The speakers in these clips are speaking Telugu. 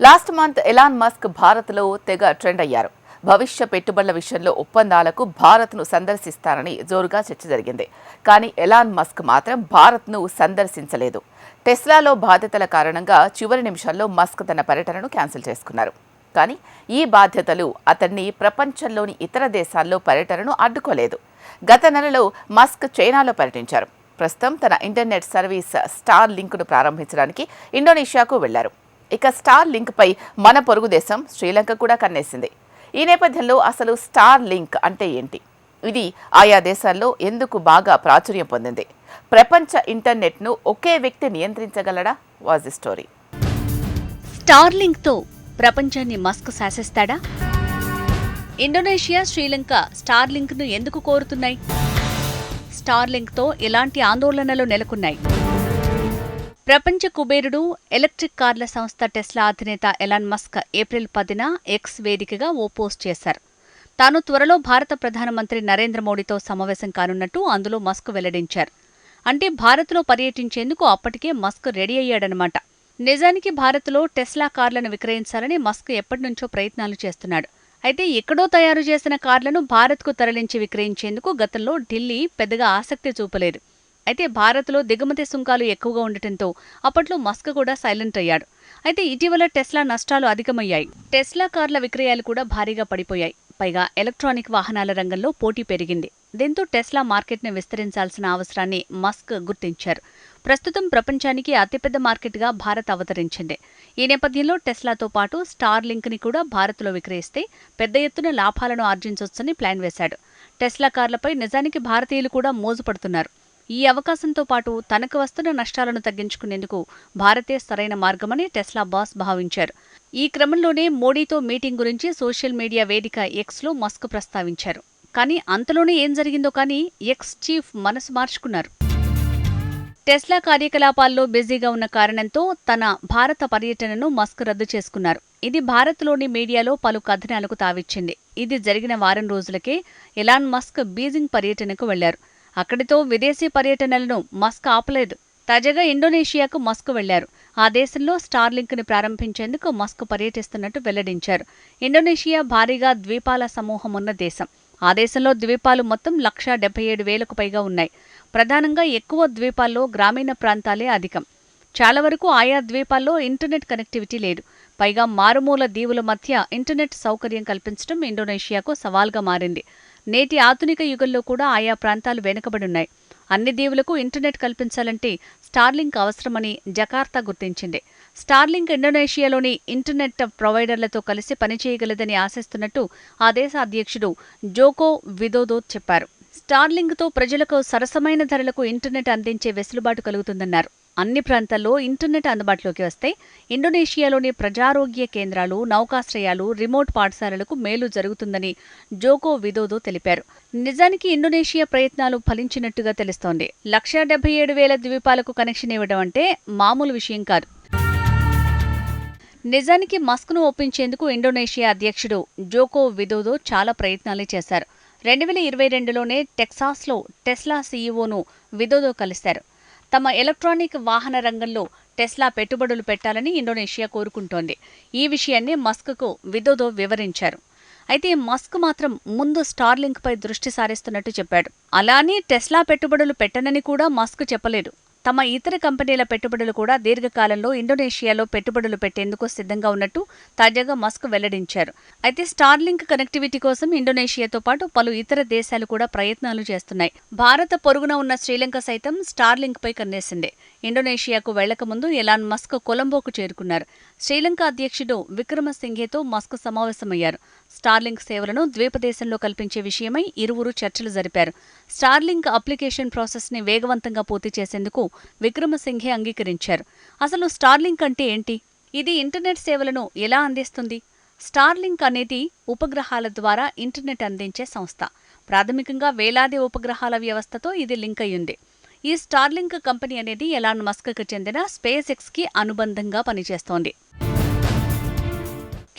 లాస్ట్ మంత్ ఎలాన్ మస్క్ భారత్లో తెగ ట్రెండ్ అయ్యారు. భవిష్య పెట్టుబడుల విషయంలో ఒప్పందాలకు భారత్ను సందర్శిస్తారని జోరుగా చర్చ జరిగింది. కానీ ఎలాన్ మస్క్ మాత్రం భారత్ను సందర్శించలేదు. టెస్లాలో బాధ్యతల కారణంగా చివరి నిమిషంలో మస్క్ తన పర్యటనను క్యాన్సిల్ చేసుకున్నారు. కానీ ఈ బాధ్యతలు అతన్ని ప్రపంచంలోని ఇతర దేశాల్లో పర్యటనను అడ్డుకోలేదు. గత నెలలో మస్క్ చైనాలో పర్యటించారు. ప్రస్తుతం తన ఇంటర్నెట్ సర్వీస్ స్టార్ లింక్ను ప్రారంభించడానికి ఇండోనేషియాకు వెళ్లారు. ఇక స్టార్ లింక్ పై మన పొరుగు దేశం శ్రీలంక కూడా కన్నేసింది. ఈ నేపథ్యంలో అసలు స్టార్ లింక్ అంటే ఏంటి, ఇది ఆయా దేశాల్లో ఎందుకు బాగా ప్రాచుర్యం పొందింది, ప్రపంచ ఇంటర్నెట్ను ఒకే వ్యక్తి నియంత్రించగలడా, వాజ్ ది స్టోరీ. స్టార్ లింక్తో ప్రపంచాన్ని మస్క్ శాసిస్తాడా? ఇండోనేషియా, శ్రీలంక స్టార్ లింక్ను ఎందుకు కోరుతున్నాయి? స్టార్ లింక్తో ఎలాంటి ఆందోళనలు నెలకొన్నాయి? ప్రపంచ కుబేరుడు, ఎలక్ట్రిక్ కార్ల సంస్థ టెస్లా అధినేత ఎలాన్ మస్క్ ఏప్రిల్ 10న ఎక్స్ వేదికగా ఓ పోస్ట్ చేశారు. తాను త్వరలో భారత ప్రధానమంత్రి నరేంద్ర మోడీతో సమావేశం కానున్నట్టు అందులో మస్క్ వెల్లడించారు. అంటే భారత్లో పర్యటించేందుకు అప్పటికే మస్క్ రెడీ అయ్యాడనమాట. నిజానికి భారత్లో టెస్లా కార్లను విక్రయించాలని మస్క్ ఎప్పటినుంచో ప్రయత్నాలు చేస్తున్నాడు. అయితే ఎక్కడో తయారు చేసిన కార్లను భారత్కు తరలించి విక్రయించేందుకు గతంలో ఢిల్లీ పెద్దగా ఆసక్తి చూపలేదు. అయితే భారత్లో దిగుమతి సుంకాలు ఎక్కువగా ఉండటంతో అప్పట్లో మస్క్ కూడా సైలెంట్ అయ్యాడు. అయితే ఇటీవల టెస్లా నష్టాలు అధికమయ్యాయి. టెస్లా కార్ల విక్రయాలు కూడా భారీగా పడిపోయాయి. పైగా ఎలక్ట్రానిక్ వాహనాల రంగంలో పోటీ పెరిగింది. దీంతో టెస్లా మార్కెట్ను విస్తరించాల్సిన అవసరాన్ని మస్క్ గుర్తించారు. ప్రస్తుతం ప్రపంచానికి అతిపెద్ద మార్కెట్గా భారత్ అవతరించింది. ఈ నేపథ్యంలో టెస్లాతో పాటు స్టార్ లింక్ని కూడా భారత్లో విక్రయిస్తే పెద్ద ఎత్తున లాభాలను ఆర్జించొచ్చని ప్లాన్ వేశాడు. టెస్లా కార్లపై నిజానికి భారతీయులు కూడా మోజుపడుతున్నారు. ఈ అవకాశంతో పాటు తనకు వస్తున్న నష్టాలను తగ్గించుకునేందుకు భారతే సరైన మార్గమని టెస్లా బాస్ భావించారు. ఈ క్రమంలోనే మోడీతో మీటింగ్ గురించి సోషల్ మీడియా వేదిక ఎక్స్లో మస్క్ ప్రస్తావించారు. కానీ అంతలోనే ఏం జరిగిందో కానీ ఎక్స్ చీఫ్ మనసు మార్చుకున్నారు. టెస్లా కార్యకలాపాల్లో బిజీగా ఉన్న కారణంతో తన భారత పర్యటనను మస్క్ రద్దు చేసుకున్నారు. ఇది భారత్లోని మీడియాలో పలు కథనాలకు తావిచ్చింది. ఇది జరిగిన వారం రోజులకే ఎలాన్ మస్క్ బీజింగ్ పర్యటనకు వెళ్లారు. అక్కడితో విదేశీ పర్యటనలను మస్క్ ఆపలేదు. తాజాగా ఇండోనేషియాకు మస్క్ వెళ్లారు. ఆ దేశంలో స్టార్ లింక్ని ప్రారంభించేందుకు మస్క్ పర్యటిస్తున్నట్టు వెల్లడించారు. ఇండోనేషియా భారీగా ద్వీపాల సమూహం ఉన్న దేశం. ఆ దేశంలో ద్వీపాలు మొత్తం 1,77,000కు పైగా ఉన్నాయి. ప్రధానంగా ఎక్కువ ద్వీపాల్లో గ్రామీణ ప్రాంతాలే అధికం. చాలా వరకు ఆయా ద్వీపాల్లో ఇంటర్నెట్ కనెక్టివిటీ లేదు. పైగా మారుమూల దీవుల మధ్య ఇంటర్నెట్ సౌకర్యం కల్పించడం ఇండోనేషియాకు సవాల్గా మారింది. నేటి ఆధునిక యుగంలో కూడా ఆయా ప్రాంతాలు వెనుకబడున్నాయి. అన్ని దీవులకు ఇంటర్నెట్ కల్పించాలంటే స్టార్లింక్ అవసరమని జకార్తా గుర్తించింది. స్టార్లింక్ ఇండోనేషియాలోని ఇంటర్నెట్ ప్రొవైడర్లతో కలిసి పనిచేయగలదని ఆశిస్తున్నట్టు ఆ దేశ అధ్యక్షుడు జోకో విదోదో చెప్పారు. స్టార్లింక్తో ప్రజలకు సరసమైన ధరలకు ఇంటర్నెట్ అందించే వెసులుబాటు కలుగుతుందన్నారు. అన్ని ప్రాంతాల్లో ఇంటర్నెట్ అందుబాటులోకి వస్తే ఇండోనేషియాలోని ప్రజారోగ్య కేంద్రాలు, నౌకాశ్రయాలు, రిమోట్ పాఠశాలలకు మేలు జరుగుతుందని జోకో విదోదో తెలిపారు. నిజానికి ఇండోనేషియా ప్రయత్నాలు ఫలించినట్టుగా తెలుస్తోంది. 1,77,000 ద్వీపాలకు కనెక్షన్ ఇవ్వడం అంటే మామూలు విషయం కాదు. నిజానికి మస్క్ను ఒప్పించేందుకు ఇండోనేషియా అధ్యక్షుడు జోకో విదోదో చాలా ప్రయత్నాలు చేశారు. 2022లోనే టెక్సాస్లో టెస్లా సీఈఓను విదోదో కలిశారు. తమ ఎలక్ట్రానిక్ వాహన రంగంలో టెస్లా పెట్టుబడులు పెట్టాలని ఇండోనేషియా కోరుకుంటోంది. ఈ విషయాన్ని మస్క్కు విదోదో వివరించారు. అయితే మస్క్ మాత్రం ముందు స్టార్లింక్పై దృష్టి సారిస్తున్నట్టు చెప్పాడు. అలానే టెస్లా పెట్టుబడులు పెట్టనని కూడా మస్క్ చెప్పలేదు. తమ ఇతర కంపెనీల పెట్టుబడులు కూడా దీర్ఘకాలంలో ఇండోనేషియాలో పెట్టుబడులు పెట్టేందుకు సిద్ధంగా ఉన్నట్టు తాజాగా మస్క్ వెల్లడించారు. అయితే స్టార్లింక్ కనెక్టివిటీ కోసం ఇండోనేషియాతో పాటు పలు ఇతర దేశాలు కూడా ప్రయత్నాలు చేస్తున్నాయి. భారత పొరుగున ఉన్న శ్రీలంక సైతం స్టార్లింక్పై కన్నేసింది. ఇండోనేషియాకు వెళ్లకముందు ఎలాన్ మస్క్ కొలంబోకు చేరుకున్నారు. శ్రీలంక అధ్యక్షుడు విక్రమసింఘేతో మస్క్ సమావేశమయ్యారు. స్టార్లింక్ సేవలను ద్వీపదేశంలో కల్పించే విషయమై ఇరువురు చర్చలు జరిపారు. స్టార్లింక్ అప్లికేషన్ ప్రాసెస్ని వేగవంతంగా పూర్తి చేసేందుకు విక్రమసింఘే అంగీకరించారు. అసలు స్టార్లింక్ అంటే ఏంటి? ఇది ఇంటర్నెట్ సేవలను ఎలా అందిస్తుంది? స్టార్లింక్ అనేది ఉపగ్రహాల ద్వారా ఇంటర్నెట్ అందించే సంస్థ. ప్రాథమికంగా వేలాది ఉపగ్రహాల వ్యవస్థతో ఇది లింక్ అయ్యింది. ఈ స్టార్లింక్ కంపెనీ అనేది ఎలాన్ మస్క్కు చెందిన స్పేస్ ఎక్స్కి అనుబంధంగా పనిచేస్తోంది.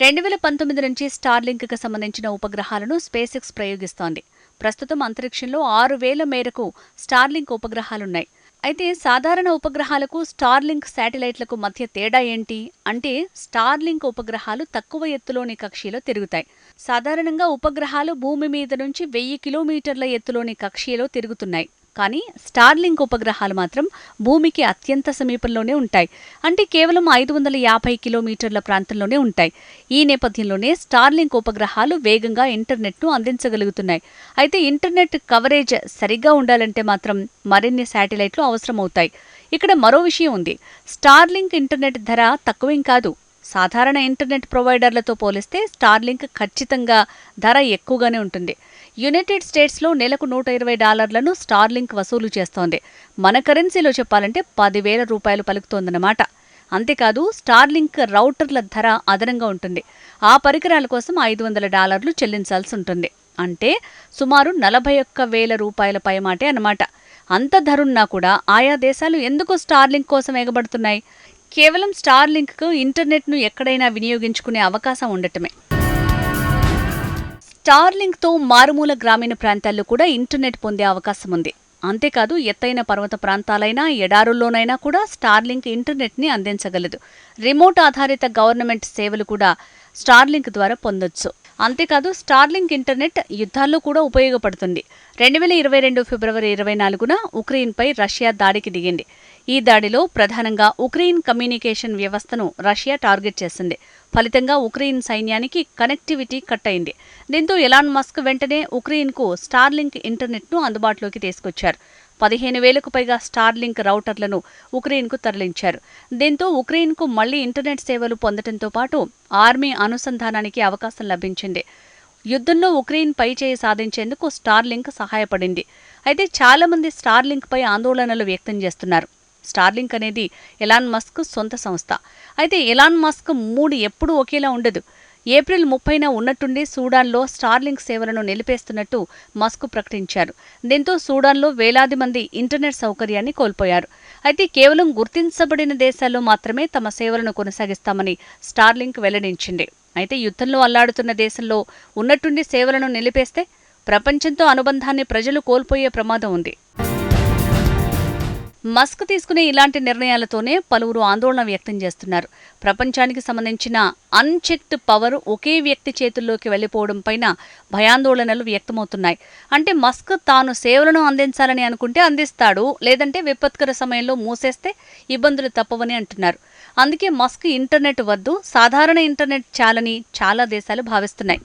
2019 నుంచి స్టార్లింక్కి సంబంధించిన ఉపగ్రహాలను స్పేస్ ఎక్స్ ప్రయోగిస్తోంది. ప్రస్తుతం అంతరిక్షంలో 6,000 మేరకు స్టార్లింక్ ఉపగ్రహాలున్నాయి. అయితే సాధారణ ఉపగ్రహాలకు స్టార్లింక్ శాటిలైట్లకు మధ్య తేడా ఏంటి అంటే స్టార్లింక్ ఉపగ్రహాలు తక్కువ ఎత్తులోని కక్షలో తిరుగుతాయి. సాధారణంగా ఉపగ్రహాలు భూమి మీద నుంచి 1000 కిలోమీటర్ల ఎత్తులోని కక్షలో తిరుగుతున్నాయి. కానీ స్టార్లింక్ ఉపగ్రహాలు మాత్రం భూమికి అత్యంత సమీపంలోనే ఉంటాయి. అంటే కేవలం 550 కిలోమీటర్ల ప్రాంతంలోనే ఉంటాయి. ఈ నేపథ్యంలోనే స్టార్లింక్ ఉపగ్రహాలు వేగంగా ఇంటర్నెట్ను అందించగలుగుతున్నాయి. అయితే ఇంటర్నెట్ కవరేజ్ సరిగ్గా ఉండాలంటే మాత్రం మరిన్ని శాటిలైట్లు అవసరమవుతాయి. ఇక్కడ మరో విషయం ఉంది. స్టార్లింక్ ఇంటర్నెట్ ధర తక్కువేం కాదు. సాధారణ ఇంటర్నెట్ ప్రొవైడర్లతో పోలిస్తే స్టార్లింక్ ఖచ్చితంగా ధర ఎక్కువగానే ఉంటుంది. యునైటెడ్ స్టేట్స్లో నెలకు $120లను స్టార్లింక్ వసూలు చేస్తోంది. మన కరెన్సీలో చెప్పాలంటే 10,000 రూపాయలు పలుకుతోందన్నమాట. అంతేకాదు స్టార్లింక్ రౌటర్ల ధర అదనంగా ఉంటుంది. ఆ పరికరాల కోసం $500 చెల్లించాల్సి ఉంటుంది. అంటే సుమారు 41,000 రూపాయల పైమాటే అన్నమాట. అంత ధరున్నా కూడా ఆయా దేశాలు ఎందుకు స్టార్లింక్ కోసం ఎగబడుతున్నాయి? కేవలం స్టార్లింక్కు ఇంటర్నెట్ను ఎక్కడైనా వినియోగించుకునే అవకాశం ఉండటమే. స్టార్లింక్తో మారుమూల గ్రామీణ ప్రాంతాల్లో కూడా ఇంటర్నెట్ పొందే అవకాశం ఉంది. అంతేకాదు ఎత్తైన పర్వత ప్రాంతాలైనా ఎడారుల్లోనైనా కూడా స్టార్లింక్ ఇంటర్నెట్ని అందించగలదు. రిమోట్ ఆధారిత గవర్నమెంట్ సేవలు కూడా స్టార్లింక్ ద్వారా పొందొచ్చు. అంతేకాదు స్టార్లింక్ ఇంటర్నెట్ యుద్ధాల్లో కూడా ఉపయోగపడుతుంది. 2022 ఫిబ్రవరి 24న ఉక్రెయిన్పై రష్యా దాడికి దిగింది. ఈ దాడిలో ప్రధానంగా ఉక్రెయిన్ కమ్యూనికేషన్ వ్యవస్థను రష్యా టార్గెట్ చేసింది. ఫలితంగా ఉక్రెయిన్ సైన్యానికి కనెక్టివిటీ కట్ అయింది. దీంతో ఎలాన్ మస్క్ వెంటనే ఉక్రెయిన్కు స్టార్లింక్ ఇంటర్నెట్ను అందుబాటులోకి తీసుకొచ్చారు. 15,000కు పైగా స్టార్లింక్ రౌటర్లను ఉక్రెయిన్కు తరలించారు. దీంతో ఉక్రెయిన్కు మళ్లీ ఇంటర్నెట్ సేవలు పొందడంతో పాటు ఆర్మీ అనుసంధానానికి అవకాశం లభించింది. యుద్ధంలో ఉక్రెయిన్ పైచేయి సాధించేందుకు స్టార్లింక్ సహాయపడింది. అయితే చాలా మంది స్టార్లింక్పై ఆందోళనలు వ్యక్తం చేస్తున్నారు. స్టార్లింక్ అనేది ఎలాన్ మస్క్ సొంత సంస్థ. అయితే ఎలాన్ మస్క్ మూడ్ ఎప్పుడూ ఒకేలా ఉండదు. ఏప్రిల్ 30న ఉన్నట్టుండి సూడాన్లో స్టార్లింక్ సేవలను నిలిపేస్తున్నట్టు మస్క్ ప్రకటించారు. దీంతో సూడాన్లో వేలాది మంది ఇంటర్నెట్ సౌకర్యాన్ని కోల్పోయారు. అయితే కేవలం గుర్తించబడిన దేశాల్లో మాత్రమే తమ సేవలను కొనసాగిస్తామని స్టార్లింక్ వెల్లడించింది. అయితే యుద్ధంలో అల్లాడుతున్న దేశంలో ఉన్నట్టుండి సేవలను నిలిపేస్తే ప్రపంచంతో అనుబంధాన్ని ప్రజలు కోల్పోయే ప్రమాదం ఉంది. మస్క్ తీసుకునే ఇలాంటి నిర్ణయాలతోనే పలువురు ఆందోళన వ్యక్తం చేస్తున్నారు. ప్రపంచానికి సంబంధించిన అన్చెక్డ్ పవర్ ఒకే వ్యక్తి చేతుల్లోకి వెళ్లిపోవడంపైన భయాందోళనలు వ్యక్తమవుతున్నాయి. అంటే మస్క్ తాను సేవలను అందించాలని అనుకుంటే అందిస్తాడు, లేదంటే విపత్కర సమయంలో మూసేస్తే ఇబ్బందులు తప్పవని అంటున్నారు. అందుకే మస్క్ ఇంటర్నెట్ వద్దు, సాధారణ ఇంటర్నెట్ చాలని చాలా దేశాలు భావిస్తున్నాయి.